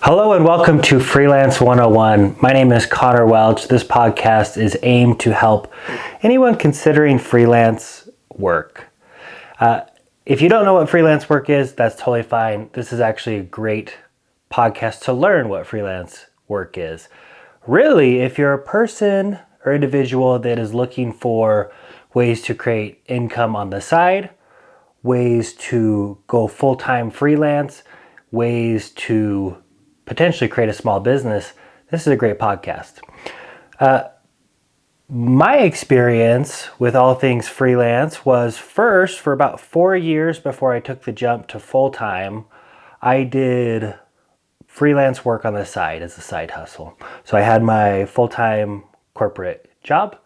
Hello and welcome to Freelance 101. My name is Connor Welch. This podcast is aimed to help anyone considering freelance work. If you don't know what freelance work is, that's totally fine. This is actually a great podcast to learn what freelance work is. Really, if you're a person or individual that is looking for ways to create income on the side, ways to go full-time freelance, ways to potentially create a small business, this is a great podcast. My experience with all things freelance was first, for about 4 years before I took the jump to full-time, I did freelance work on the side as a side hustle. So I had my full-time corporate job,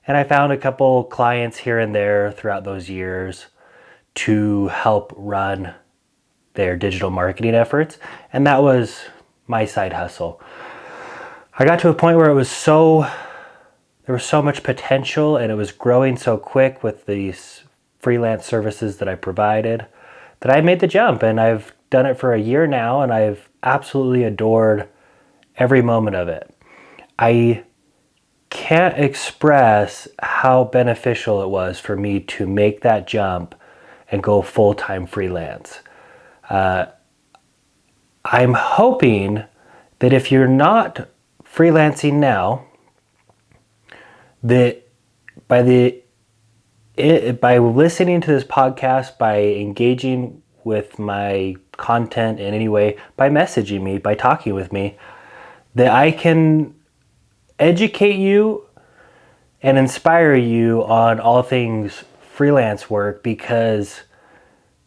and I found a couple clients here and there throughout those years to help run their digital marketing efforts, and that was my side hustle. I got to a point where there was so much potential and it was growing so quick with these freelance services that I provided that I made the jump, and I've done it for a year now and I've absolutely adored every moment of it. I can't express how beneficial it was for me to make that jump and go full-time freelance. I'm hoping that if you're not freelancing now, that by listening to this podcast, by engaging with my content in any way, by messaging me, by talking with me, that I can educate you and inspire you on all things freelance work, because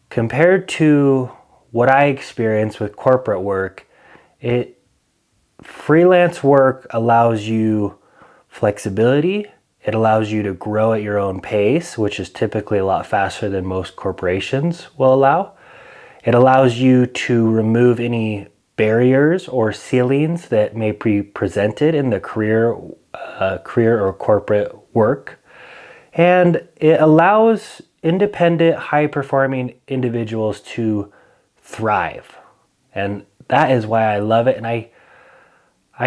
compared to what I experienced with corporate work, freelance work allows you flexibility. It allows you to grow at your own pace, which is typically a lot faster than most corporations will allow. It allows you to remove any barriers or ceilings that may be presented in the career or corporate work. And it allows independent, high-performing individuals to thrive. And that is why I love it. And I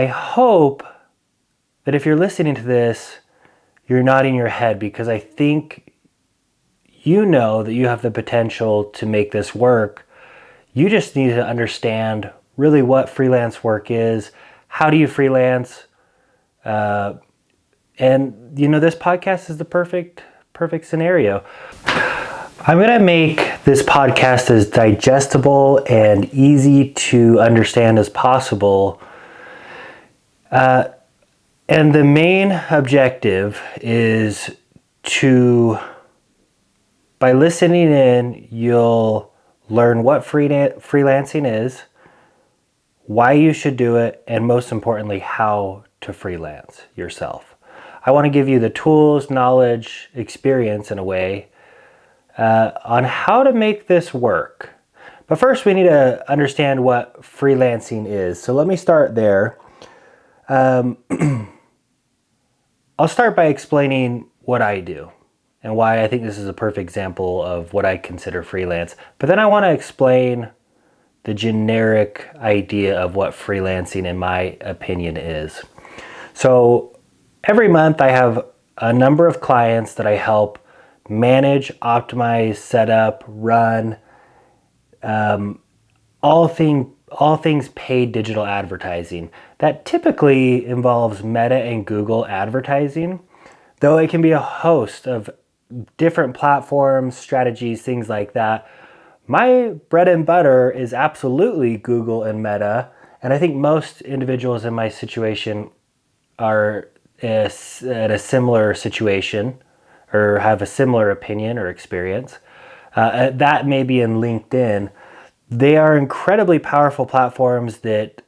hope that if you're listening to this, you're nodding your head, because I think you know that you have the potential to make this work. You just need to understand really what freelance work is. How do you freelance? And this podcast is the perfect scenario. I'm going to make this podcast as digestible and easy to understand as possible. And the main objective is by listening in, you'll learn what freelancing is, why you should do it, and most importantly, how to freelance yourself. I want to give you the tools, knowledge, experience in a way on how to make this work. But first we need to understand what freelancing is. So let me start there. I'll start by explaining what I do and why I think this is a perfect example of what I consider freelance. But then I want to explain the generic idea of what freelancing, in my opinion, is. So every month I have a number of clients that I help manage, optimize, set up, run, all things paid digital advertising. That typically involves Meta and Google advertising, though it can be a host of different platforms, strategies, things like that. My bread and butter is absolutely Google and Meta, and I think most individuals in my situation are in a similar situation or have a similar opinion or experience. That may be in LinkedIn. They are incredibly powerful platforms that,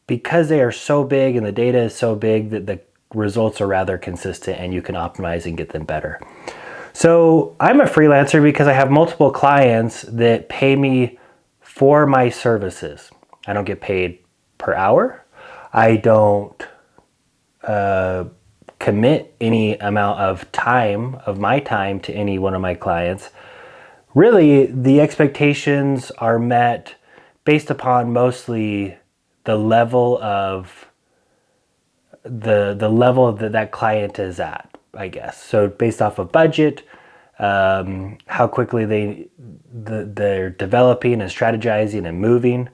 because they are so big and the data is so big, that the results are rather consistent and you can optimize and get them better. So I'm a freelancer because I have multiple clients that pay me for my services. I don't get paid per hour. I don't commit any amount of my time to any one of my clients. Really, the expectations are met based upon mostly the level of the level that that client is at, I guess. So based off of budget, how quickly they're developing and strategizing and moving.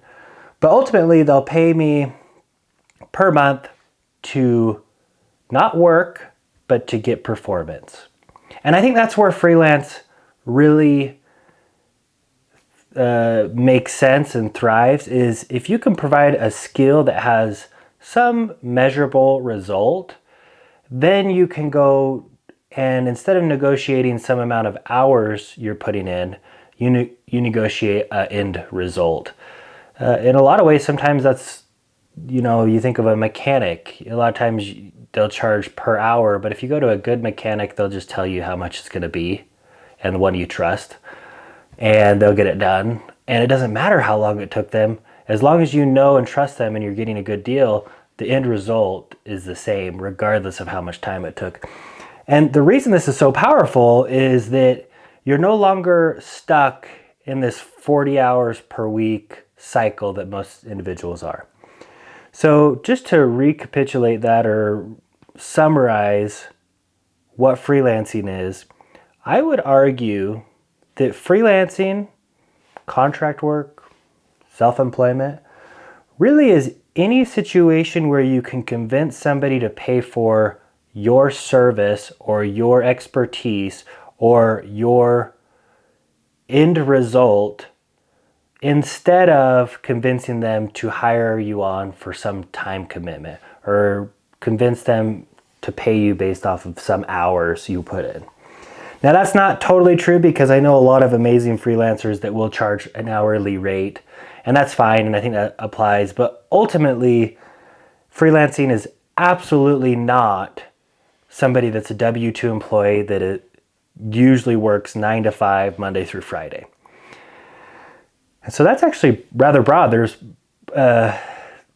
But ultimately, they'll pay me per month to not work, but to get performance. And I think that's where freelance really makes sense and thrives, is if you can provide a skill that has some measurable result, then you can go and instead of negotiating some amount of hours you're putting in, you negotiate an end result. In a lot of ways, sometimes that's, you think of a mechanic. A lot of times they'll charge per hour, but if you go to a good mechanic, they'll just tell you how much it's going to be and the one you trust, and they'll get it done. And it doesn't matter how long it took them. As long as you know and trust them and you're getting a good deal, the end result is the same, regardless of how much time it took. And the reason this is so powerful is that you're no longer stuck in this 40 hours per week cycle that most individuals are. So just to recapitulate that or summarize what freelancing is, I would argue that freelancing, contract work, self-employment, really is any situation where you can convince somebody to pay for your service or your expertise or your end result instead of convincing them to hire you on for some time commitment or convince them to pay you based off of some hours you put in. Now that's not totally true, because I know a lot of amazing freelancers that will charge an hourly rate, and that's fine, and I think that applies. But ultimately, freelancing is absolutely not somebody that's a W-2 employee that it usually works 9 to 5, Monday through Friday. And so that's actually rather broad. There's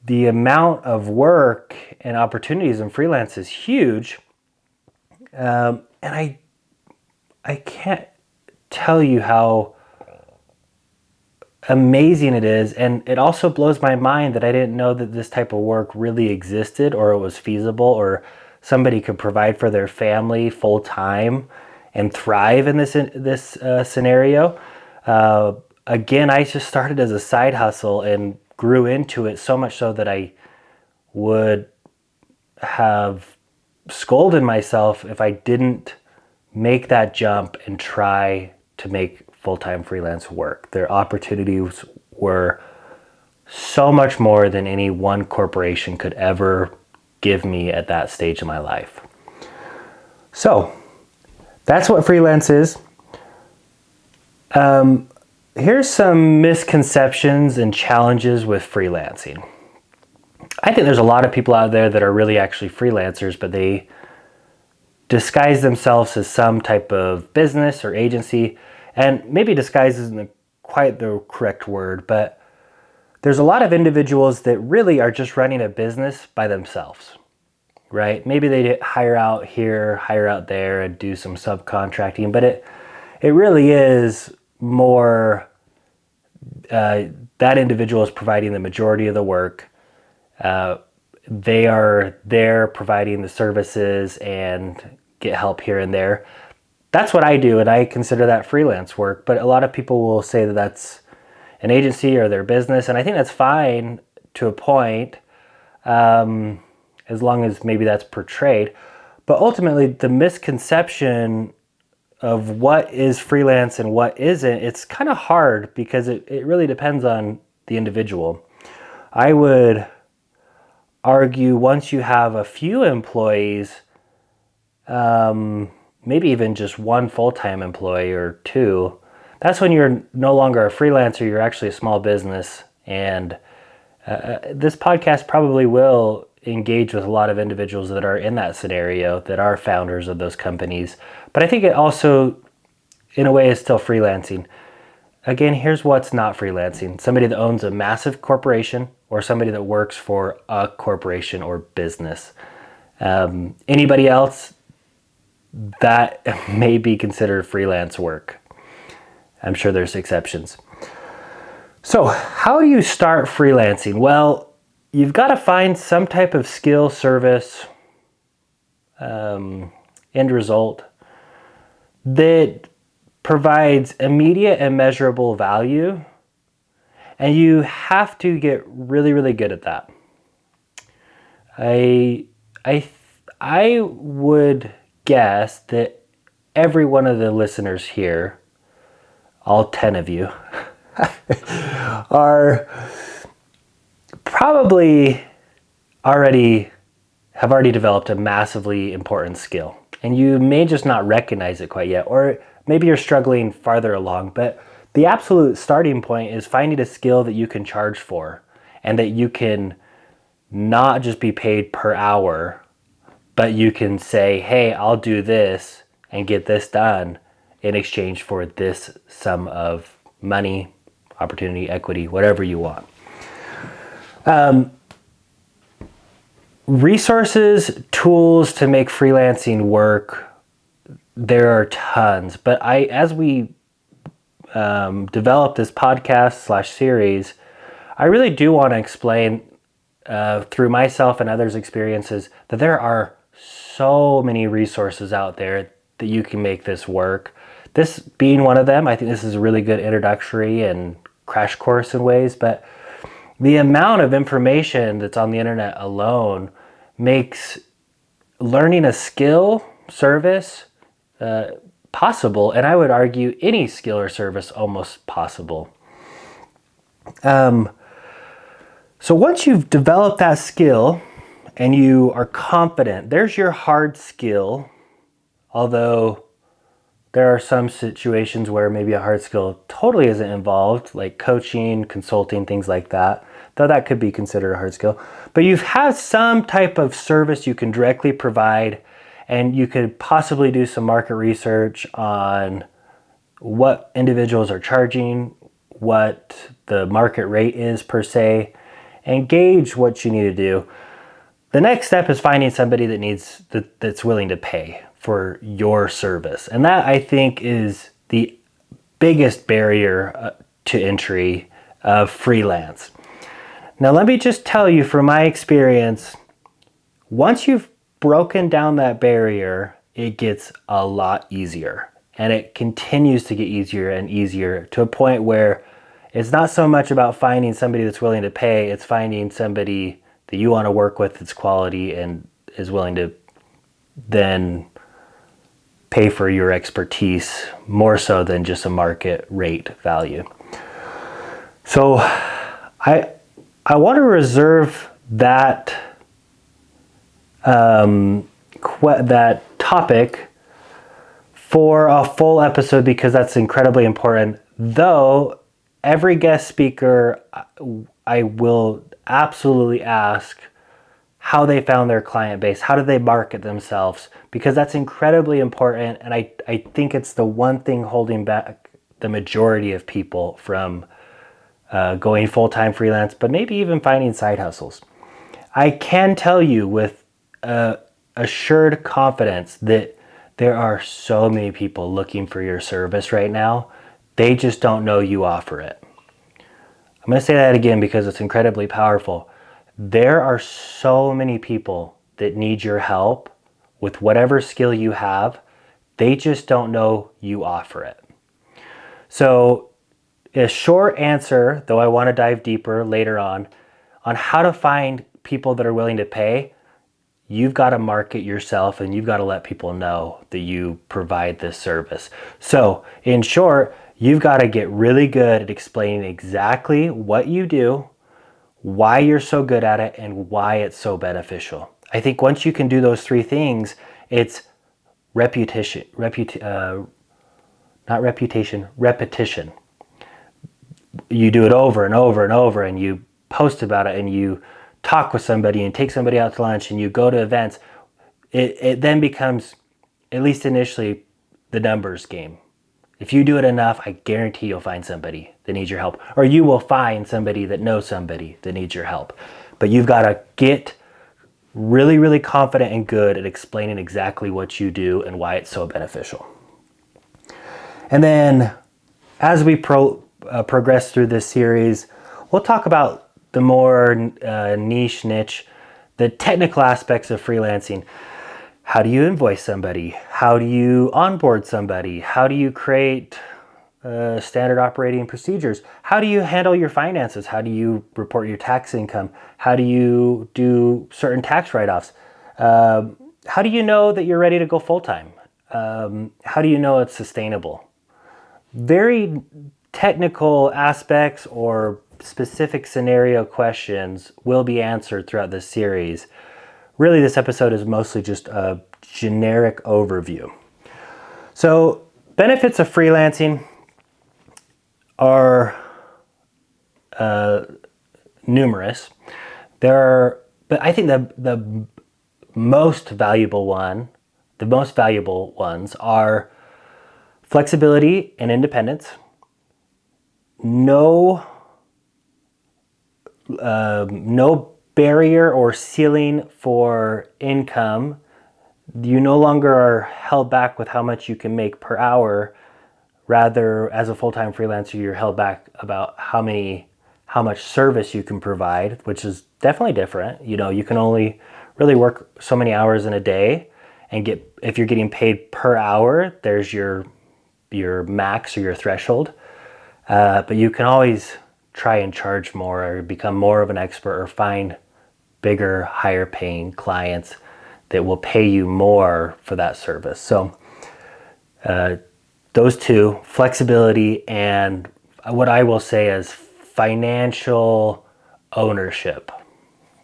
the amount of work and opportunities in freelance is huge. And I can't tell you how amazing it is. And it also blows my mind that I didn't know that this type of work really existed, or it was feasible, or somebody could provide for their family full time and thrive in this scenario. Again, I just started as a side hustle and grew into it so much so that I would have scolded myself if I didn't make that jump and try to make full-time freelance work. Their opportunities were so much more than any one corporation could ever give me at that stage of my life. So that's what freelance is. Here's some misconceptions and challenges with freelancing. I think there's a lot of people out there that are really actually freelancers, but they disguise themselves as some type of business or agency. And maybe disguise isn't quite the correct word, but there's a lot of individuals that really are just running a business by themselves, right? Maybe they hire out here, hire out there, and do some subcontracting, but it really is more that individual is providing the majority of the work. They are there providing the services and get help here and there. That's what I do, and I consider that freelance work. But a lot of people will say that that's an agency or their business, and I think that's fine to a point, as long as maybe that's portrayed. But ultimately, the misconception of what is freelance and what isn't, it's kind of hard because it really depends on the individual. I would argue once you have a few employees, maybe even just one full-time employee or two, that's when you're no longer a freelancer, you're actually a small business. And this podcast probably will engage with a lot of individuals that are in that scenario, that are founders of those companies. But I think it also, in a way, is still freelancing. Again, here's what's not freelancing. Somebody that owns a massive corporation, or somebody that works for a corporation or business. Anybody else, that may be considered freelance work. I'm sure there's exceptions. So how do you start freelancing? Well, you've got to find some type of skill, service, end result that provides immediate and measurable value, and you have to get really, really good at that. I would guess that every one of the listeners here, all 10 of you, are probably have already developed a massively important skill. And you may just not recognize it quite yet, or maybe you're struggling farther along, but the absolute starting point is finding a skill that you can charge for and that you can not just be paid per hour, but you can say, hey, I'll do this and get this done in exchange for this sum of money, opportunity, equity, whatever you want. Resources, tools to make freelancing work, there are tons. But as we develop this podcast / series, I really do want to explain through myself and others' experiences that there are so many resources out there that you can make this work. This being one of them, I think this is a really good introductory and crash course in ways, but the amount of information that's on the internet alone makes learning a skill, service, possible, and I would argue any skill or service almost possible. So once you've developed that skill and you are confident, there's your hard skill, although there are some situations where maybe a hard skill totally isn't involved, like coaching, consulting, things like that, though that could be considered a hard skill. But you have some type of service you can directly provide, and you could possibly do some market research on what individuals are charging, what the market rate is per se, and gauge what you need to do. The next step is finding somebody that's willing to pay for your service. And that, I think, is the biggest barrier to entry of freelance. Now, let me just tell you from my experience, once you've broken down that barrier, it gets a lot easier. And it continues to get easier and easier to a point where it's not so much about finding somebody that's willing to pay, it's finding somebody that you want to work with that's quality and is willing to then pay for your expertise more so than just a market rate value. So I want to reserve that that topic for a full episode because that's incredibly important. Though every guest speaker, I will absolutely ask how they found their client base, how do they market themselves, because that's incredibly important, and I think it's the one thing holding back the majority of people from going full-time freelance, but maybe even finding side hustles. I can tell you with assured confidence that there are so many people looking for your service right now. They just don't know you offer it. I'm going to say that again because it's incredibly powerful. There are so many people that need your help with whatever skill you have. They just don't know you offer it. So a short answer, though I want to dive deeper later on how to find people that are willing to pay, you've got to market yourself and you've got to let people know that you provide this service. So in short, you've got to get really good at explaining exactly what you do, why you're so good at it, and why it's so beneficial. I think once you can do those three things, it's repetition. You do it over and over and over, and you post about it, and you talk with somebody and take somebody out to lunch, and you go to events. It then becomes, at least initially, the numbers game. If you do it enough, I guarantee you'll find somebody that needs your help, or you will find somebody that knows somebody that needs your help. But you've got to get really, really confident and good at explaining exactly what you do and why it's so beneficial. And then as we progress through this series, we'll talk about the more niche, the technical aspects of freelancing. How do you invoice somebody? How do you onboard somebody? How do you create standard operating procedures? How do you handle your finances? How do you report your tax income? How do you do certain tax write-offs? How do you know that you're ready to go full-time? How do you know it's sustainable? Very technical aspects or specific scenario questions will be answered throughout this series. Really, this episode is mostly just a generic overview. So, benefits of freelancing are numerous. But I think the most valuable ones are flexibility and independence. No barrier or ceiling for income. You no longer are held back with how much you can make per hour. Rather, as a full-time freelancer, you're held back about how much service you can provide, which is definitely different. You can only really work so many hours in a day, and if you're getting paid per hour, there's your max or your threshold. But you can always try and charge more or become more of an expert or find bigger, higher paying clients that will pay you more for that service. So those two, flexibility and what I will say is financial ownership.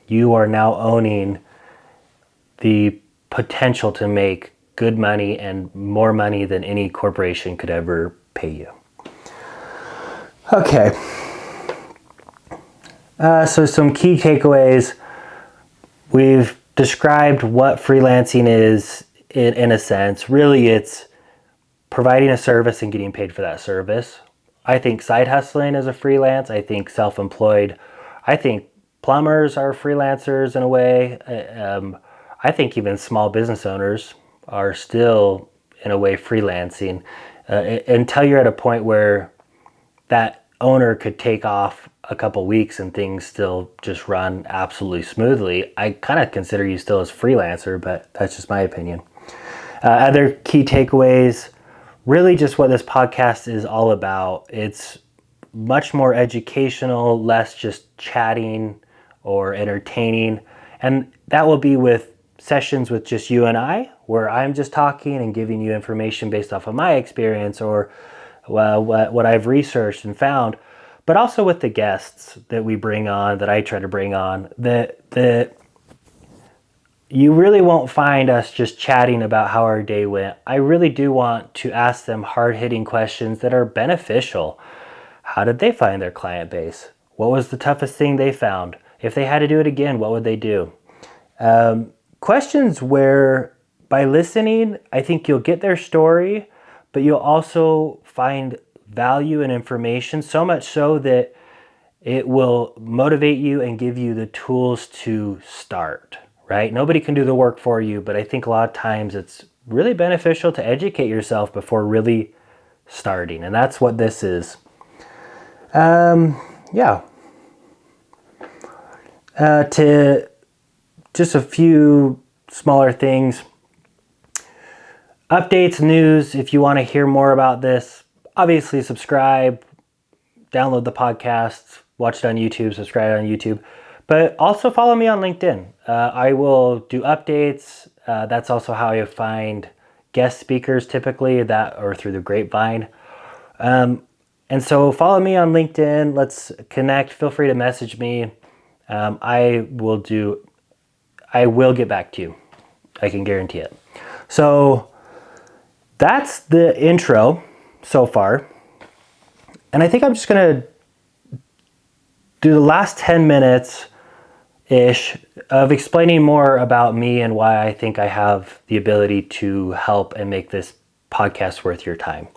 You are now owning the potential to make good money and more money than any corporation could ever pay you. Okay. So some key takeaways. We've described what freelancing is in a sense. Really, it's providing a service and getting paid for that service. I think side hustling is a freelance. I think self-employed. I think plumbers are freelancers in a way. I think even small business owners are still, in a way, freelancing until you're at a point where that owner could take off a couple weeks and things still just run absolutely smoothly. I kind of consider you still as freelancer, but that's just my opinion. Other key takeaways, really just what this podcast is all about. It's much more educational, less just chatting or entertaining. And that will be with sessions with just you and I, where I'm just talking and giving you information based off of my experience or what I've researched and found, but also with the guests that we bring on, that I try to bring on, that you really won't find us just chatting about how our day went. I really do want to ask them hard-hitting questions that are beneficial. How did they find their client base? What was the toughest thing they found? If they had to do it again, what would they do? Questions where by listening, I think you'll get their story, but you'll also find value and information, so much so that it will motivate you and give you the tools to start, right? Nobody can do the work for you, but I think a lot of times it's really beneficial to educate yourself before really starting, and that's what this is. To just a few smaller things. Updates, news, if you want to hear more about this, obviously subscribe, download the podcast, watch it on YouTube, subscribe on YouTube, but also follow me on LinkedIn. I will do updates. That's also how I find guest speakers typically, that or through the grapevine. And so follow me on LinkedIn. Let's connect. Feel free to message me. I will get back to you. I can guarantee it. So that's the intro so far. And I think I'm just going to do the last 10 minutes-ish of explaining more about me and why I think I have the ability to help and make this podcast worth your time.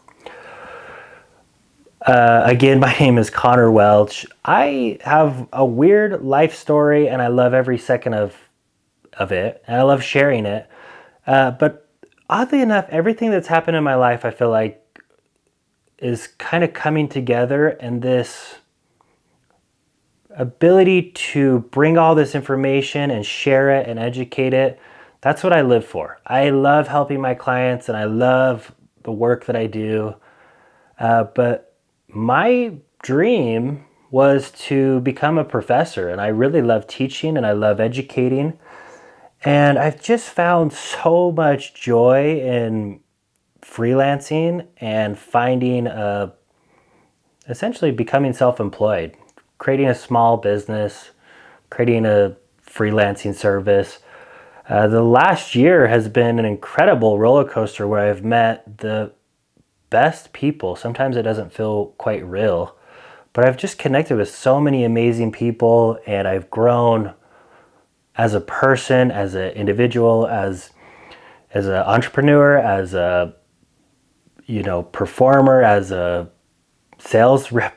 Again, my name is Connor Welch. I have a weird life story and I love every second of it. And I love sharing it. But oddly enough, everything that's happened in my life, I feel like is kind of coming together, and this ability to bring all this information and share it and educate it, that's what I live for. I love helping my clients and I love the work that I do. But my dream was to become a professor, and I really love teaching and I love educating. And I've just found so much joy in freelancing and finding essentially becoming self-employed, creating a small business, creating a freelancing service. The last year has been an incredible roller coaster where I've met the best people. Sometimes it doesn't feel quite real, but I've just connected with so many amazing people, and I've grown as a person, as an individual, as an entrepreneur, as a performer, as a salesman,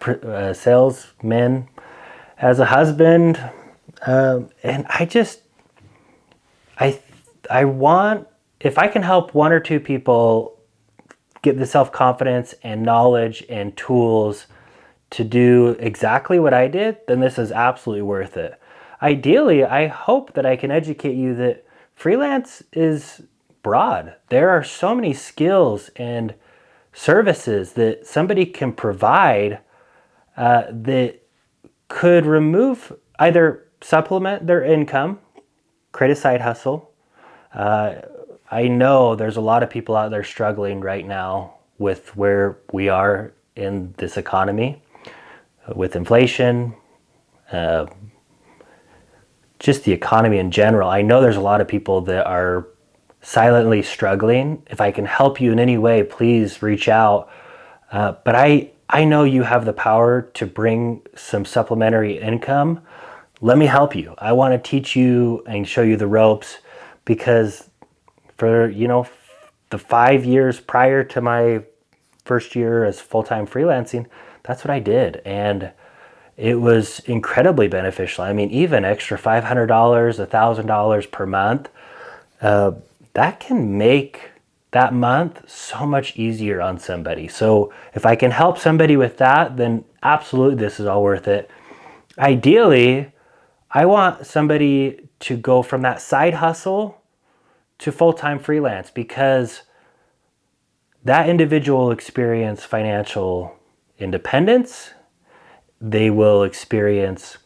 as a husband, and I want, if I can help one or two people get the self-confidence and knowledge and tools to do exactly what I did, then this is absolutely worth it. Ideally, I hope that I can educate you that freelance is broad. There are so many skills and services that somebody can provide that could either supplement their income, create a side hustle. I know there's a lot of people out there struggling right now with where we are in this economy, with inflation, just the economy in general. I know there's a lot of people that are silently struggling. If I can help you in any way, please reach out. But I know you have the power to bring some supplementary income. Let me help you. I want to teach you and show you the ropes, because for, the 5 years prior to my first year as full-time freelancing, that's what I did. And it was incredibly beneficial. I mean, even extra $500, $1,000 per month, that can make that month so much easier on somebody. So if I can help somebody with that, then absolutely this is all worth it. Ideally, I want somebody to go from that side hustle to full-time freelance, because that individual will experience financial independence. They will experience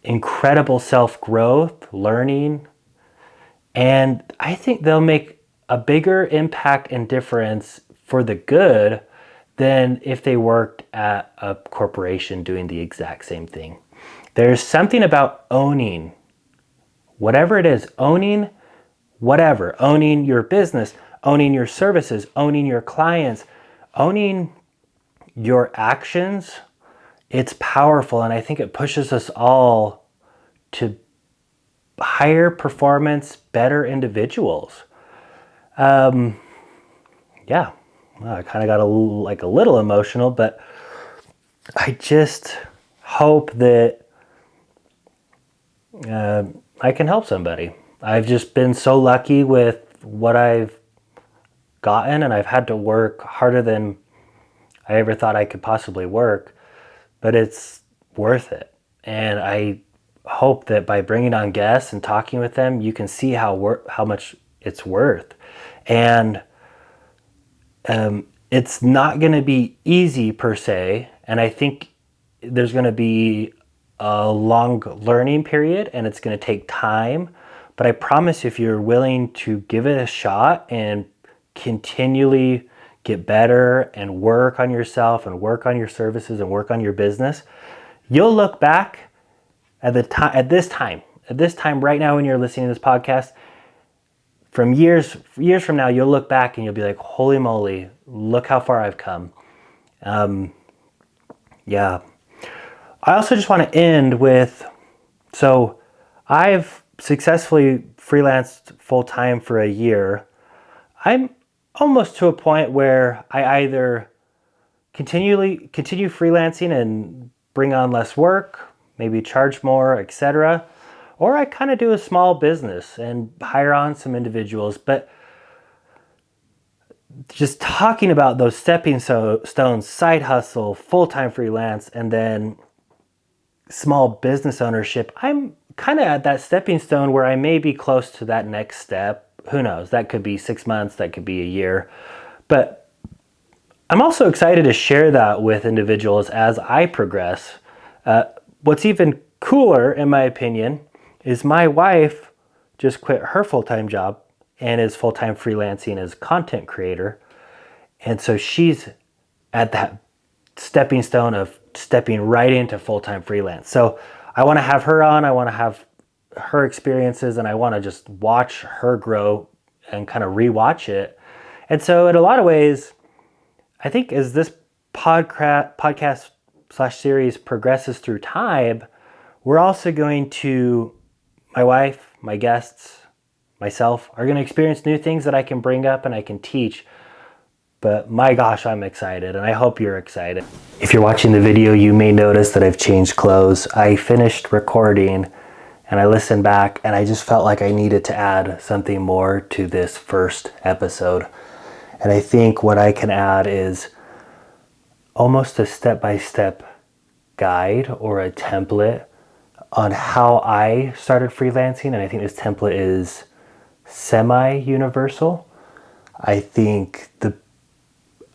incredible self-growth, learning, and I think they'll make a bigger impact and difference for the good than if they worked at a corporation doing the exact same thing. There's something about owning whatever it is, owning your business, owning your services, owning your clients, owning your actions. It's powerful, and I think it pushes us all to higher performance, better individuals. Yeah, well, I kind of got a little emotional, but I just hope that I can help somebody. I've just been so lucky with what I've gotten, and I've had to work harder than I ever thought I could possibly work, but it's worth it. And I hope that by bringing on guests and talking with them, you can see how much it's worth. And it's not going to be easy per se, and I think there's going to be a long learning period, and it's going to take time. But I promise, if you're willing to give it a shot and continually get better and work on yourself and work on your services and work on your business, you'll look back at this time right now when you're listening to this podcast, from years from now, you'll look back and you'll be like, holy moly, look how far I've come. Yeah. I also just want to end with, so I've successfully freelanced full-time for a year. I'm almost to a point where I either continue freelancing and bring on less work, maybe charge more, etc., or I kind of do a small business and hire on some individuals. But just talking about those stepping stones, side hustle, full-time freelance, and then small business ownership, I'm kind of at that stepping stone where I may be close to that next step. Who knows? That could be 6 months, that could be a year. But I'm also excited to share that with individuals as I progress. What's even cooler, in my opinion, is my wife just quit her full-time job and is full-time freelancing as content creator. And so she's at that stepping stone of stepping right into full-time freelance. So I want to have her on. I want to have her experiences, and I want to just watch her grow and kind of rewatch it. And so in a lot of ways, I think as this podcast / series progresses through time, we're also going to, my wife, my guests, myself, are going to experience new things that I can bring up and I can teach. But my gosh, I'm excited, and I hope you're excited. If you're watching the video, you may notice that I've changed clothes. I finished recording and I listened back, and I just felt like I needed to add something more to this first episode. And I think what I can add is almost a step-by-step guide or a template on how I started freelancing. And I think this template is semi-universal. I think the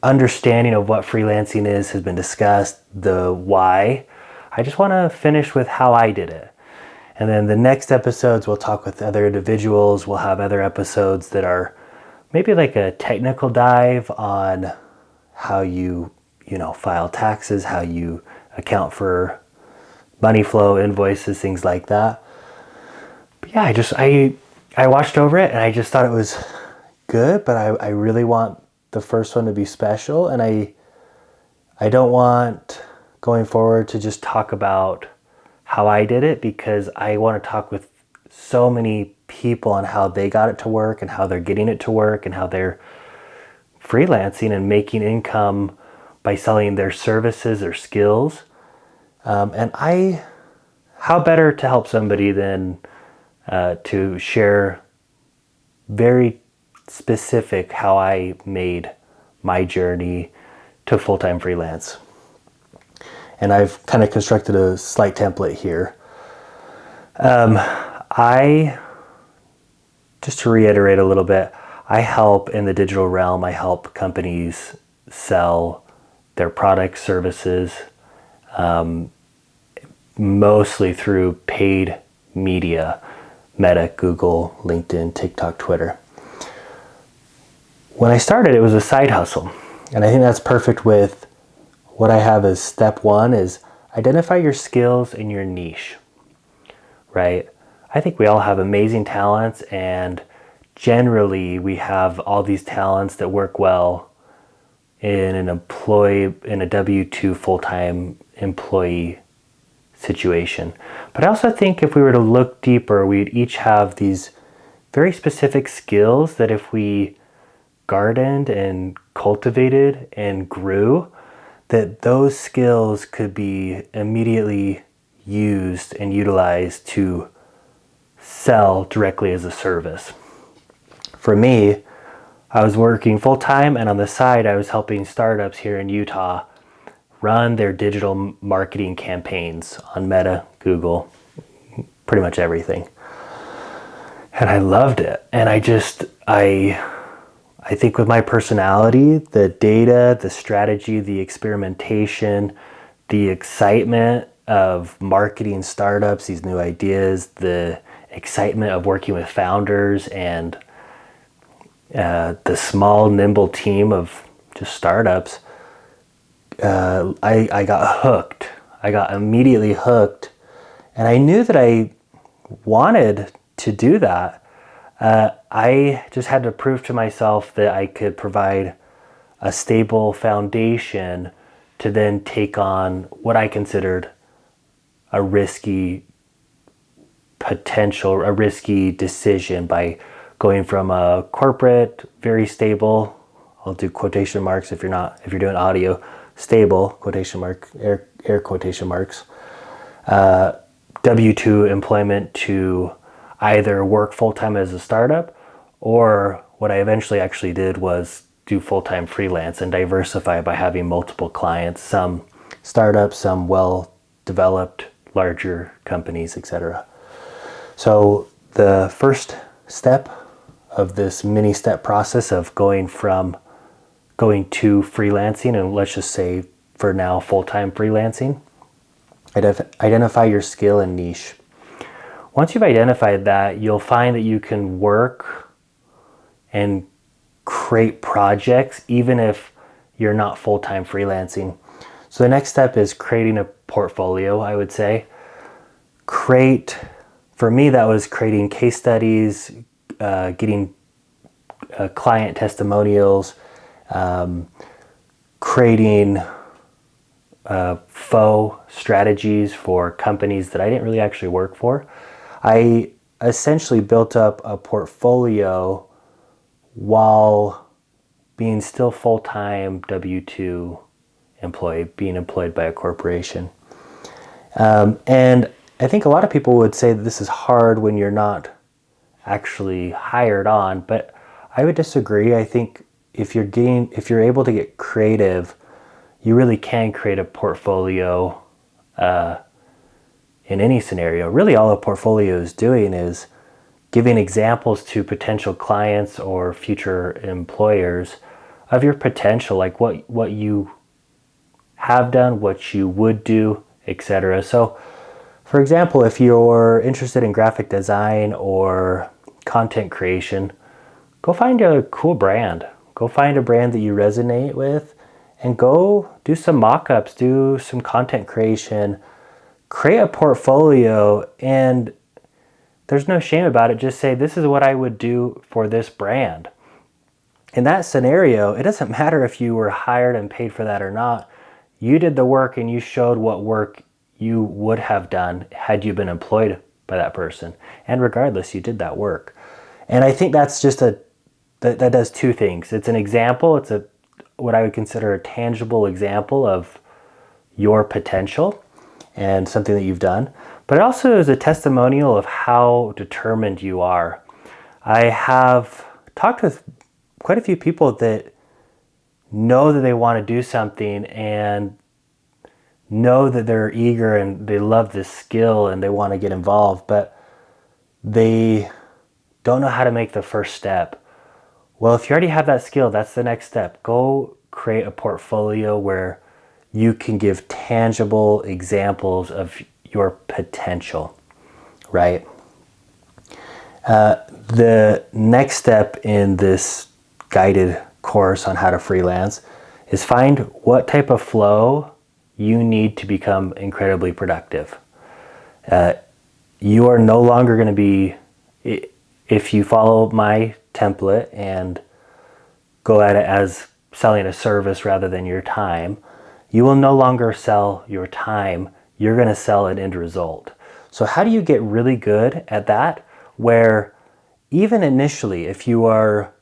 understanding of what freelancing is has been discussed, the why. I just want to finish with how I did it. And then the next episodes, we'll talk with other individuals. We'll have other episodes that are maybe like a technical dive on how you file taxes, how you account for money flow, invoices, things like that. But yeah, I watched over it and I just thought it was good, but I really want the first one to be special, and I don't want going forward to just talk about how I did it, because I want to talk with so many people on how they got it to work and how they're getting it to work and how they're freelancing and making income by selling their services or skills. How better to help somebody than to share very specific how I made my journey to full-time freelance. And I've kind of constructed a slight template here. Just to reiterate a little bit, I help in the digital realm. I help companies sell their products, services, mostly through paid media, Meta, Google, LinkedIn, TikTok, Twitter. When I started, it was a side hustle. And I think that's perfect with what I have as step one is identify your skills and your niche, right? I think we all have amazing talents, and generally we have all these talents that work well in a W-2 full-time employee situation. But I also think if we were to look deeper, we'd each have these very specific skills that if we gardened and cultivated and grew, that those skills could be immediately used and utilized to sell directly as a service. For me, I was working full-time, and on the side I was helping startups here in Utah run their digital marketing campaigns on Meta, Google, pretty much everything. And I loved it. And I think with my personality, the data, the strategy, the experimentation, the excitement of marketing startups, these new ideas, the excitement of working with founders, and the small, nimble team of just startups, I got hooked. I got immediately hooked. And I knew that I wanted to do that. I just had to prove to myself that I could provide a stable foundation to then take on what I considered a risky decision by going from a corporate, very stable, I'll do quotation marks if you're doing audio, stable, quotation mark, air quotation marks, W-2 employment to either work full-time as a startup, or what I eventually actually did was do full-time freelance and diversify by having multiple clients, some startups, some well-developed larger companies, etc. So the first step of this mini step process of going to freelancing, and let's just say for now full-time freelancing, identify your skill and niche. Once you've identified that, you'll find that you can work and create projects even if you're not full-time freelancing. So the next step is creating a portfolio, I would say. For me, that was creating case studies, getting client testimonials, creating faux strategies for companies that I didn't really actually work for. I essentially built up a portfolio while being still full-time W-2 employee, being employed by a corporation. And I think a lot of people would say that this is hard when you're not actually hired on, but I would disagree. I think if you're able to get creative, you really can create a portfolio in any scenario. Really, all a portfolio is doing is giving examples to potential clients or future employers of your potential, like what you have done, what you would do, etc. So, for example, if you're interested in graphic design or content creation, go find a cool brand. Go find a brand that you resonate with and go do some mock-ups, do some content creation, create a portfolio, and there's no shame about it. Just say, this is what I would do for this brand. In that scenario, it doesn't matter if you were hired and paid for that or not. You did the work and you showed what work you would have done had you been employed by that person. And regardless, you did that work. And I think that's just that does two things. It's an example. It's what I would consider a tangible example of your potential and something that you've done. But it also is a testimonial of how determined you are. I have talked with quite a few people that know that they want to do something and know that they're eager and they love this skill and they want to get involved, but they don't know how to make the first step. Well, if you already have that skill, that's the next step. Go create a portfolio where you can give tangible examples of your potential, right? The next step in this guided course on how to freelance is find what type of flow you need to become incredibly productive. You are no longer going to be, if you follow my template and go at it as selling a service rather than your time, you will no longer sell your time. You're going to sell an end result. So how do you get really good at that? Where even initially, if you are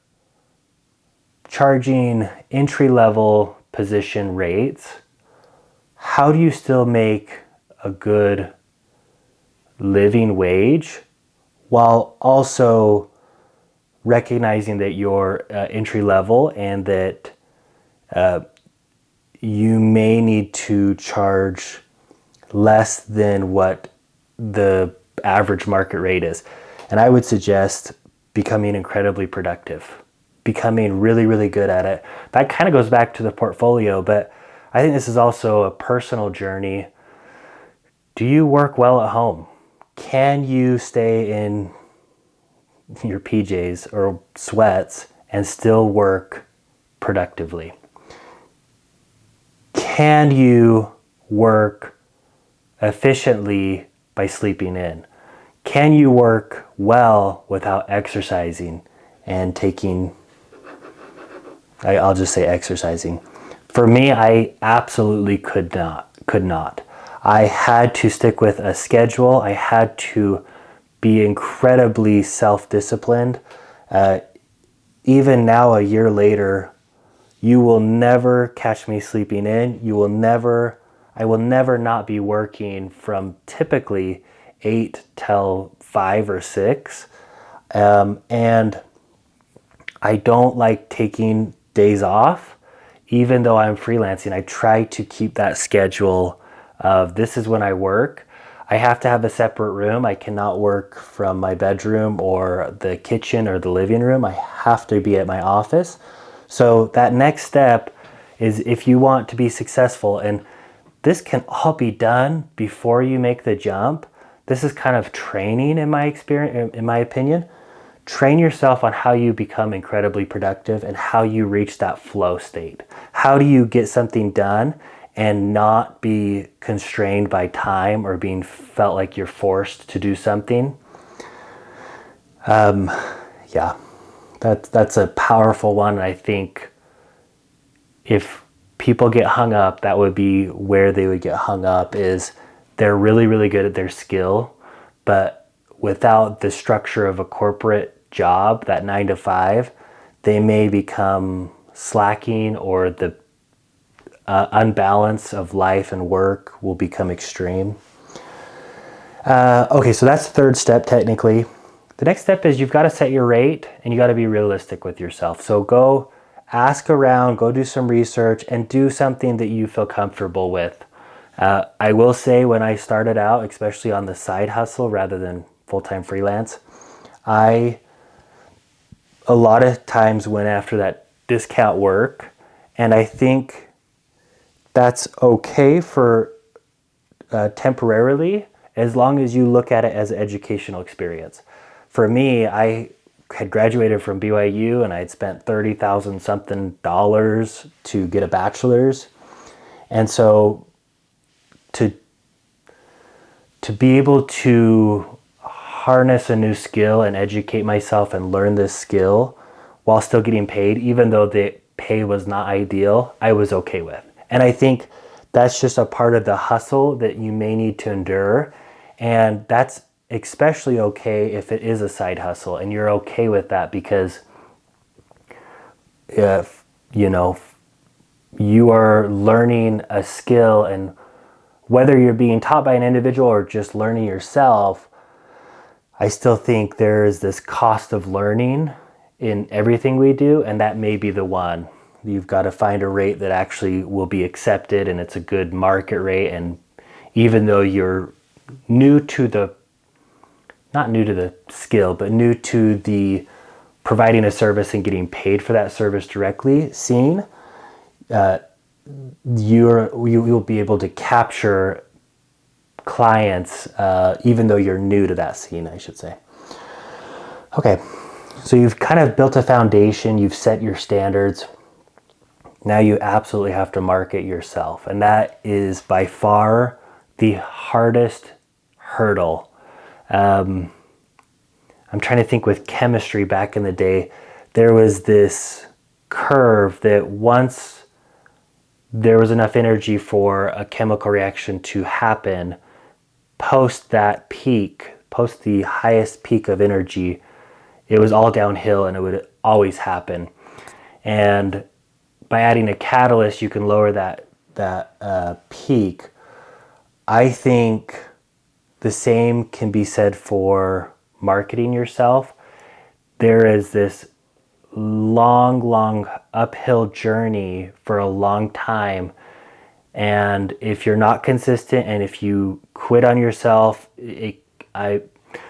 charging entry-level position rates, how do you still make a good living wage while also recognizing that you're entry level and that you may need to charge less than what the average market rate is? And I would suggest becoming incredibly productive, becoming really, really good at it. That kind of goes back to the portfolio, but I think this is also a personal journey. Do you work well at home? Can you stay in your PJs or sweats and still work productively? Can you work efficiently by sleeping in? Can you work well without exercising and I'll just say exercising. For me, I absolutely could not. I had to stick with a schedule. I had to be incredibly self-disciplined. Even now, a year later, you will never catch me sleeping in. I will never not be working from typically 8 till 5 or 6. And I don't like taking days off. Even though I'm freelancing, I try to keep that schedule of this is when I work. I have to have a separate room. I cannot work from my bedroom or the kitchen or the living room. I have to be at my office. So that next step is, if you want to be successful, and this can all be done before you make the jump. This is kind of training, in my experience, in my opinion. Train yourself on how you become incredibly productive and how you reach that flow state. How do you get something done and not be constrained by time or being felt like you're forced to do something? Yeah, that's a powerful one. I think if people get hung up, that would be where they would get hung up, is they're really, really good at their skill, but without the structure of a corporate job, that 9 to 5, they may become slacking, or the unbalance of life and work will become extreme. Okay, so that's the third step technically. The next step is, you've got to set your rate and you got to be realistic with yourself. So go ask around, go do some research, and do something that you feel comfortable with. I will say, when I started out, especially on the side hustle rather than full-time freelance, I a lot of times went after that discount work, and I think that's okay for temporarily, as long as you look at it as an educational experience. For me, I had graduated from BYU and I had spent $30,000 something to get a bachelor's. And so to be able to harness a new skill and educate myself and learn this skill while still getting paid, even though the pay was not ideal, I was okay with. And I think that's just a part of the hustle that you may need to endure. And that's especially okay if it is a side hustle and you're okay with that, because if you are learning a skill, and whether you're being taught by an individual or just learning yourself, I still think there is this cost of learning in everything we do, and that may be the one. You've got to find a rate that actually will be accepted and it's a good market rate. And even though you're not new to the skill, but new to the providing a service and getting paid for that service directly, you'll be able to capture clients, even though you're new to that scene, I should say. Okay, so you've kind of built a foundation, you've set your standards. Now you absolutely have to market yourself, and that is by far the hardest hurdle. I'm trying to think, with chemistry back in the day, there was this curve that once there was enough energy for a chemical reaction to happen, post that peak, post the highest peak of energy, it was all downhill and it would always happen. And by adding a catalyst, you can lower that peak. I think the same can be said for marketing yourself. There is this long uphill journey for a long time. And if you're not consistent and if you quit on yourself,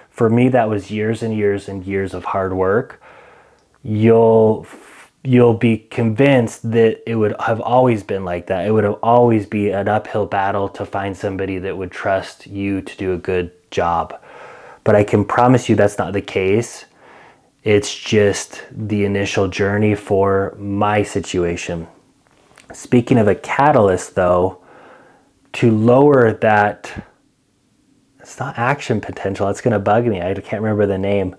for me, that was years and years and years of hard work. You'll be convinced that it would have always been like that. It would have always be an uphill battle to find somebody that would trust you to do a good job. But I can promise you that's not the case. It's just the initial journey for my situation. Speaking of a catalyst, though, to lower that, it's not action potential, it's going to bug me, I can't remember the name.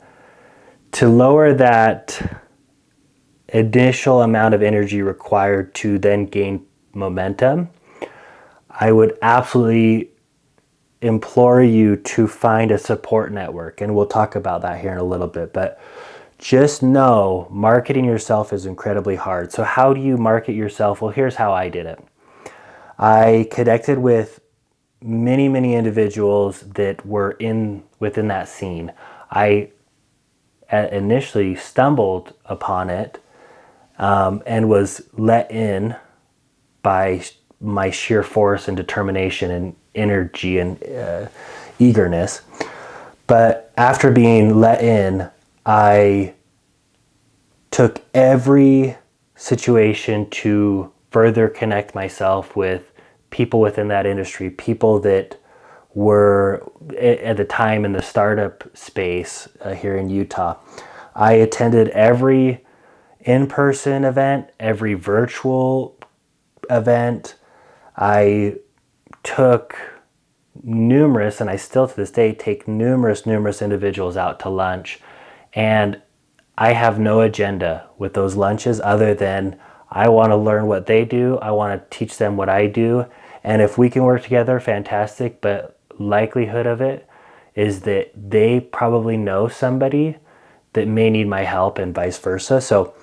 To lower that initial amount of energy required to then gain momentum, I would absolutely implore you to find a support network. And we'll talk about that here in a little bit. But just know, marketing yourself is incredibly hard. So how do you market yourself? Well, here's how I did it. I connected with many individuals that were within that scene. I initially stumbled upon it and was let in by my sheer force and determination and energy. And eagerness. But after being let in, I took every situation to further connect myself with people within that industry, people that were at the time in the startup space here in Utah. I attended every in-person event, every virtual event. I took numerous, and I still to this day take numerous individuals out to lunch. And I have no agenda with those lunches other than I want to learn what they do. I want to teach them what I do. And if we can work together, fantastic. But likelihood of it is that they probably know somebody that may need my help and vice versa. So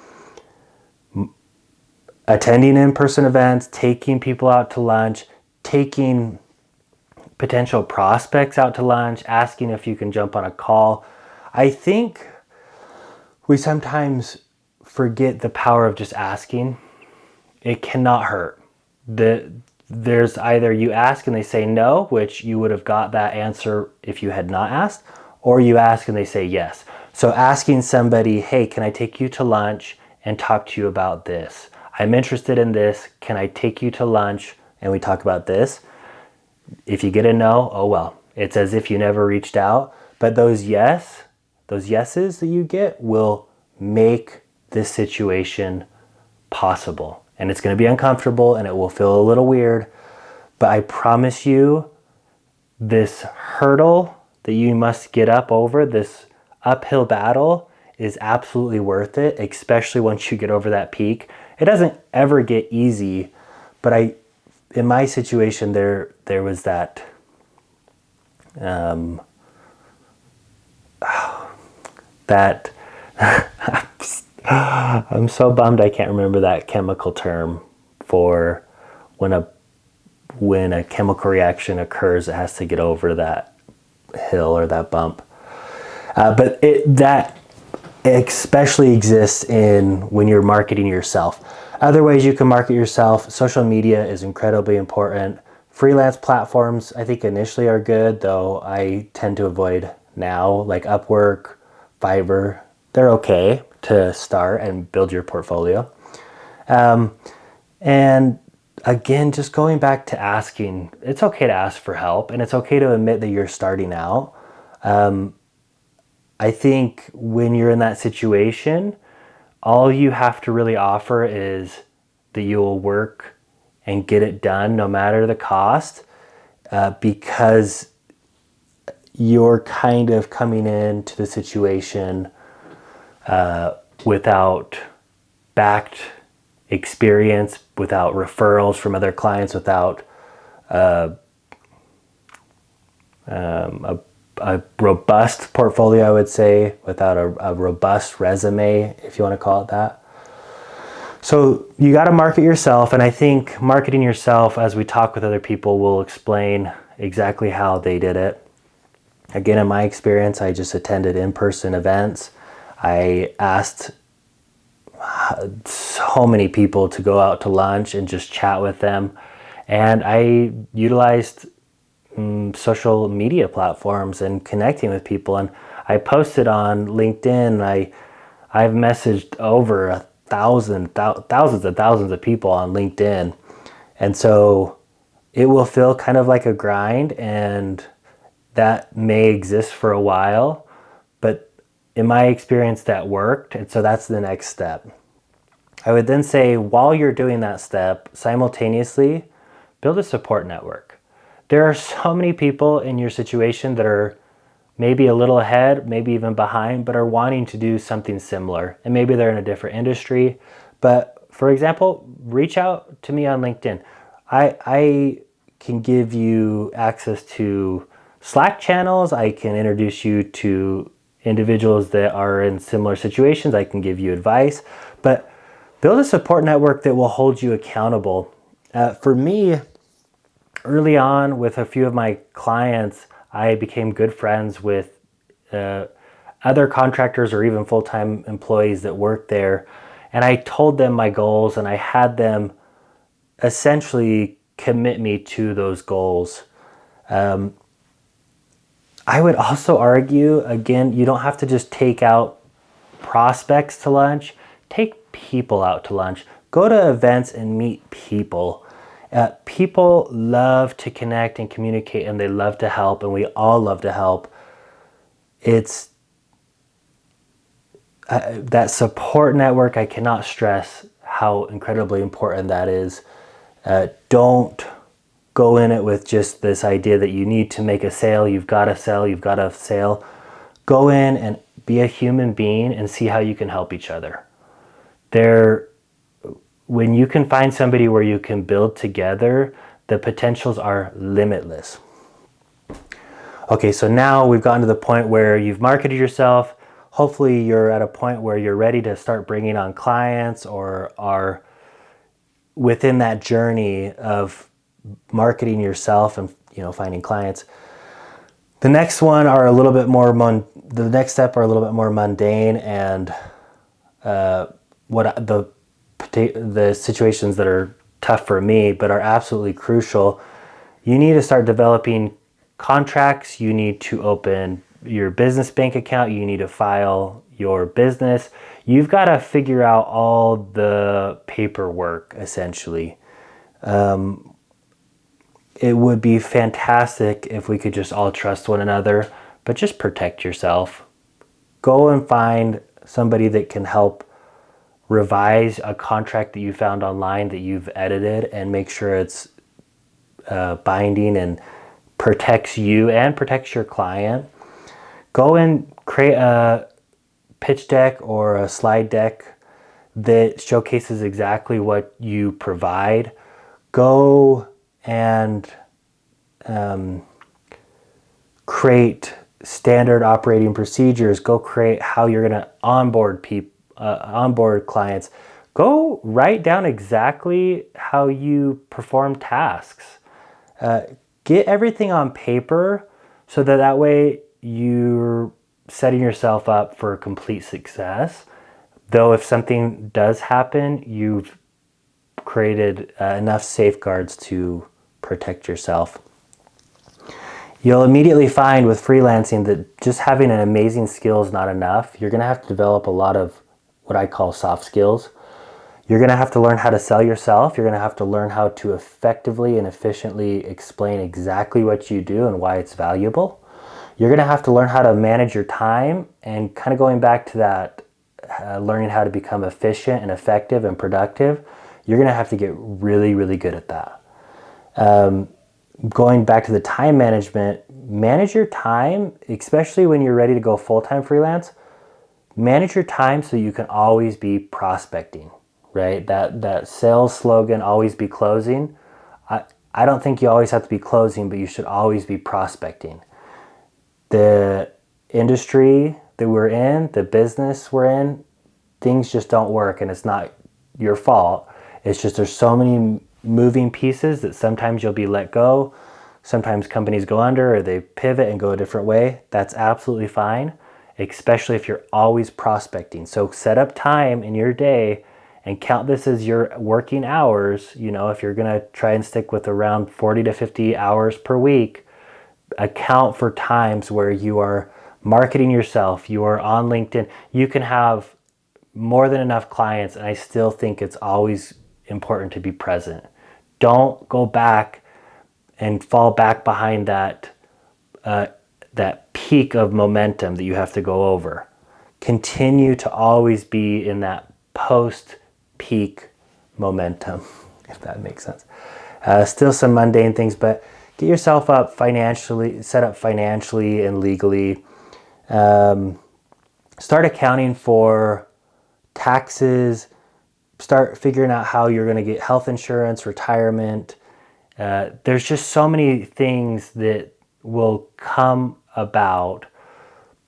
attending in-person events, taking people out to lunch, taking potential prospects out to lunch, asking if you can jump on a call. I think we sometimes forget the power of just asking. It cannot hurt. There's either you ask and they say no, which you would have got that answer if you had not asked, or you ask and they say yes. So asking somebody, hey, can I take you to lunch and talk to you about this? I'm interested in this. Can I take you to lunch and we talk about this? If you get a no, oh well. It's as if you never reached out. But those yeses that you get will make this situation possible. And it's going to be uncomfortable and it will feel a little weird. But I promise you, this hurdle that you must get up over, this uphill battle, is absolutely worth it, especially once you get over that peak. It doesn't ever get easy, but in my situation, there was that that I'm so bummed I can't remember that chemical term for when a chemical reaction occurs. It has to get over that hill or that bump. But that especially exists in when you're marketing yourself. Other ways you can market yourself, social media is incredibly important. Freelance platforms, I think initially are good, though I tend to avoid now, like Upwork, Fiverr. They're okay to start and build your portfolio. And again, just going back to asking, it's okay to ask for help and it's okay to admit that you're starting out. I think when you're in that situation, all you have to really offer is that you will work and get it done no matter the cost, because you're kind of coming into the situation without backed experience, without referrals from other clients, without a robust portfolio, I would say, without a robust resume, if you want to call it that. So you got to market yourself, and I think marketing yourself, as we talk with other people, will explain exactly how they did it. Again, in my experience, I just attended in-person events. I asked so many people to go out to lunch and just chat with them, and I utilized social media platforms and connecting with people. And I posted on LinkedIn. I've messaged over thousands and thousands of people on LinkedIn. And so it will feel kind of like a grind, and that may exist for a while, but in my experience that worked. And so that's the next step. I would then say, while you're doing that step, simultaneously build a support network. There are so many people in your situation that are maybe a little ahead, maybe even behind, but are wanting to do something similar. And maybe they're in a different industry. But for example, reach out to me on LinkedIn. I can give you access to Slack channels. I can introduce you to individuals that are in similar situations. I can give you advice, but build a support network that will hold you accountable. For me, early on with a few of my clients, I became good friends with other contractors or even full-time employees that worked there. And I told them my goals, and I had them essentially commit me to those goals. I would also argue, again, you don't have to just take out prospects to lunch. Take people out to lunch. Go to events and meet people. People love to connect and communicate, and they love to help, and we all love to help. It's that support network. I cannot stress how incredibly important that is. Don't go in it with just this idea that you need to make a sale, you've got to sell, you've got to sell. Go in and be a human being and see how you can help each other. When you can find somebody where you can build together, the potentials are limitless. Okay, so now we've gotten to the point where you've marketed yourself. Hopefully you're at a point where you're ready to start bringing on clients or are within that journey of marketing yourself and finding clients. The next step are a little bit more mundane, and the situations that are tough for me but are absolutely crucial. You need to start developing contracts. You need to open your business bank account. You need to file your business. You've got to figure out all the paperwork, essentially. It would be fantastic if we could just all trust one another, but just protect yourself. Go and find somebody that can help revise a contract that you found online that you've edited and make sure it's binding and protects you and protects your client. Go and create a pitch deck or a slide deck that showcases exactly what you provide. Go and create standard operating procedures. Go create how you're going to onboard clients. Go write down exactly how you perform tasks. Get everything on paper so that way you're setting yourself up for complete success. Though if something does happen, you've created enough safeguards to protect yourself. You'll immediately find with freelancing that just having an amazing skill is not enough. You're going to have to develop a lot of what I call soft skills. You're going to have to learn how to sell yourself. You're going to have to learn how to effectively and efficiently explain exactly what you do and why it's valuable. You're going to have to learn how to manage your time, and kind of going back to that, learning how to become efficient and effective and productive. You're going to have to get really, really good at that. Going back to the time management, manage your time, especially when you're ready to go full-time freelance. Manage your time so you can always be prospecting, right? That sales slogan, always be closing. I don't think you always have to be closing, but you should always be prospecting. The industry that we're in, the business we're in, things just don't work, and it's not your fault. It's just there's so many moving pieces that sometimes you'll be let go. Sometimes companies go under or they pivot and go a different way. That's absolutely fine, especially if you're always prospecting. So set up time in your day and count this as your working hours. If you're going to try and stick with around 40 to 50 hours per week, account for times where you are marketing yourself, you are on LinkedIn. You can have more than enough clients, and I still think it's always important to be present. Don't go back and fall back behind that peak of momentum that you have to go over. Continue to always be in that post-peak momentum, if that makes sense. Still some mundane things, but get yourself up financially, set up financially and legally. Start accounting for taxes. Start figuring out how you're going to get health insurance, retirement. There's just so many things that will come about,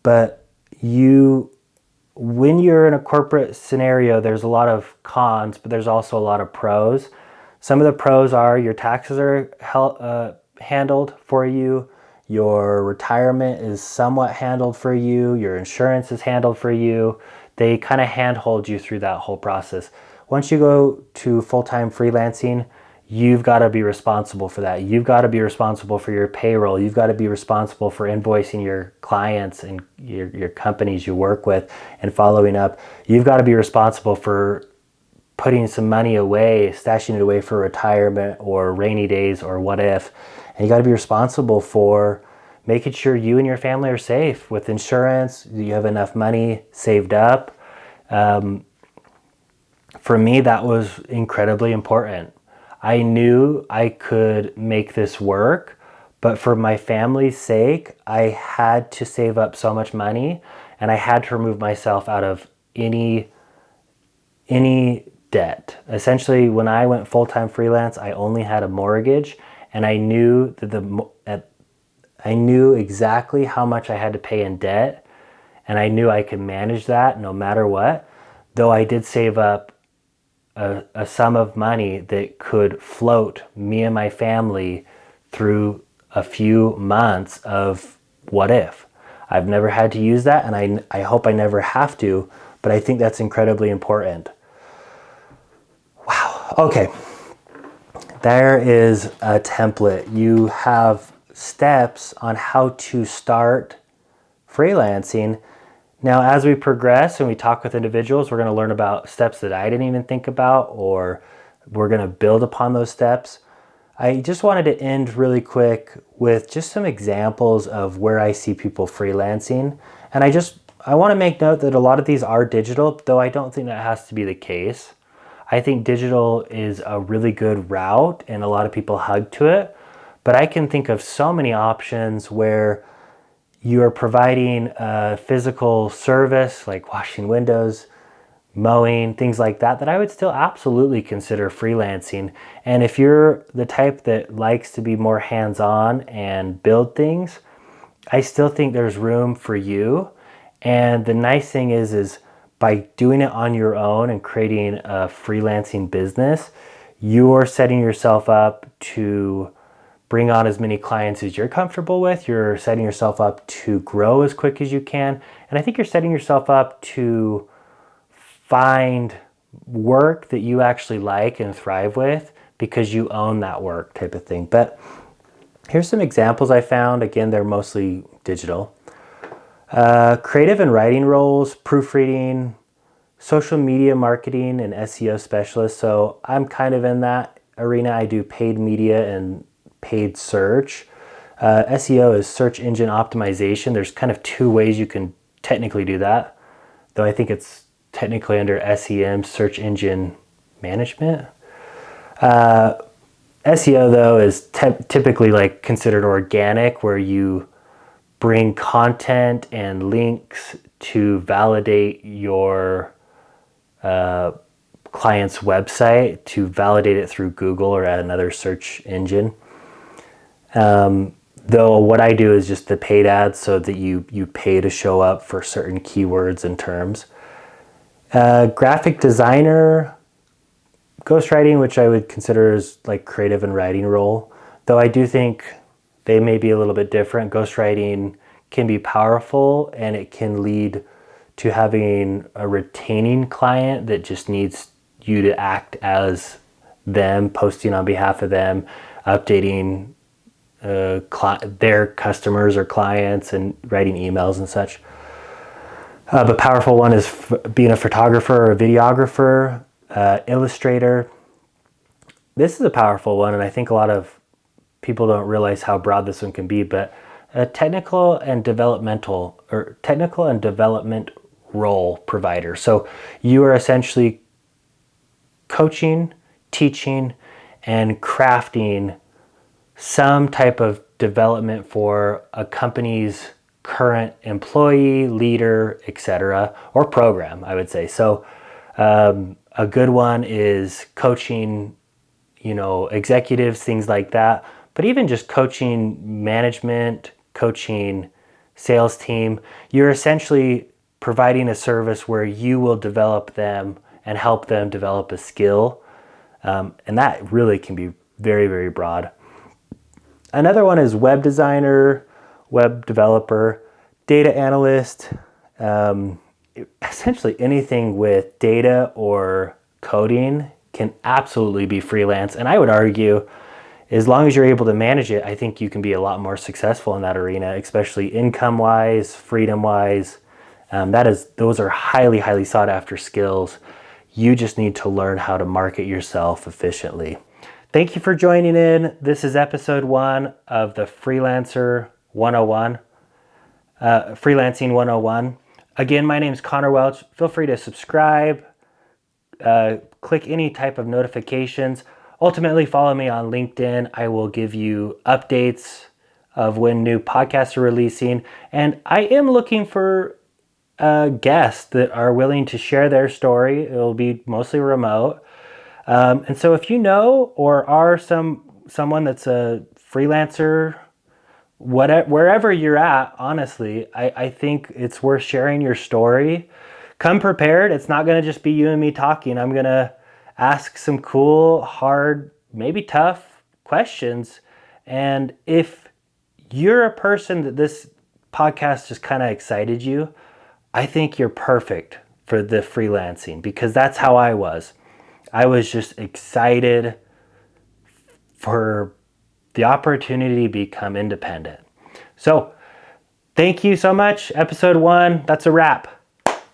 but when you're in a corporate scenario, there's a lot of cons, but there's also a lot of pros. Some of the pros are your taxes are handled for you, your retirement is somewhat handled for you, your insurance is handled for you. They kind of handhold you through that whole process. Once you go to full-time freelancing, you've got to be responsible for that. You've got to be responsible for your payroll. You've got to be responsible for invoicing your clients and your companies you work with and following up. You've got to be responsible for putting some money away, stashing it away for retirement or rainy days or what if. And you got to be responsible for making sure you and your family are safe with insurance. You have enough money saved up. For me, that was incredibly important. I knew I could make this work, but for my family's sake, I had to save up so much money, and I had to remove myself out of any debt. Essentially, when I went full-time freelance, I only had a mortgage, and I knew that I knew exactly how much I had to pay in debt, and I knew I could manage that no matter what. Though I did save up a sum of money that could float me and my family through a few months of what if. I've never had to use that, and I hope I never have to, but I think that's incredibly important. Wow. Okay. There is a template. You have steps on how to start freelancing. Now, as we progress and we talk with individuals, we're going to learn about steps that I didn't even think about, or we're going to build upon those steps. I just wanted to end really quick with just some examples of where I see people freelancing. And I want to make note that a lot of these are digital, though I don't think that has to be the case. I think digital is a really good route and a lot of people hug to it, but I can think of so many options where you are providing a physical service like washing windows, mowing, things like that, that I would still absolutely consider freelancing. And if you're the type that likes to be more hands-on and build things, I still think there's room for you. And the nice thing is by doing it on your own and creating a freelancing business, you're setting yourself up to bring on as many clients as you're comfortable with. You're setting yourself up to grow as quick as you can. And I think you're setting yourself up to find work that you actually like and thrive with because you own that work, type of thing. But here's some examples I found. Again, they're mostly digital. Creative and writing roles, proofreading, social media marketing, and SEO specialist. So I'm kind of in that arena. I do paid media and paid search. SEO is search engine optimization. There's kind of two ways you can technically do that, though I think it's technically under SEM, search engine management. SEO though is typically like considered organic, where you bring content and links to validate your client's website, to validate it through Google or at another search engine. Though what I do is just the paid ads, so that you pay to show up for certain keywords and terms. Graphic designer, ghostwriting, which I would consider as like creative and writing role, though I do think they may be a little bit different. Ghostwriting can be powerful, and it can lead to having a retaining client that just needs you to act as them, posting on behalf of them, updating their customers or clients, and writing emails and such. But powerful one is being a photographer or a videographer, illustrator. This is a powerful one, and I think a lot of people don't realize how broad this one can be, but a technical and development role provider. So you are essentially coaching, teaching, and crafting some type of development for a company's current employee, leader, etc., or program, I would say. So a good one is coaching, executives, things like that. But even just coaching management, coaching sales team, you're essentially providing a service where you will develop them and help them develop a skill. And that really can be very, very broad. Another one is web designer, web developer, data analyst, essentially anything with data or coding can absolutely be freelance. And I would argue, as long as you're able to manage it, I think you can be a lot more successful in that arena, especially income-wise, freedom-wise. Those are highly, highly sought after skills. You just need to learn how to market yourself efficiently. Thank you for joining in. This is episode 1 of the Freelancer 101, Freelancing 101. Again, my name is Connor Welch. Feel free to subscribe, click any type of notifications. Ultimately, follow me on LinkedIn. I will give you updates of when new podcasts are releasing. And I am looking for guests that are willing to share their story. It will be mostly remote. And so if you know or are someone that's a freelancer, wherever you're at, honestly, I think it's worth sharing your story. Come prepared. It's not going to just be you and me talking. I'm going to ask some cool, hard, maybe tough questions. And if you're a person that this podcast just kind of excited you, I think you're perfect for the freelancing, because that's how I was. I was just excited for the opportunity to become independent. So thank you so much. Episode 1, that's a wrap.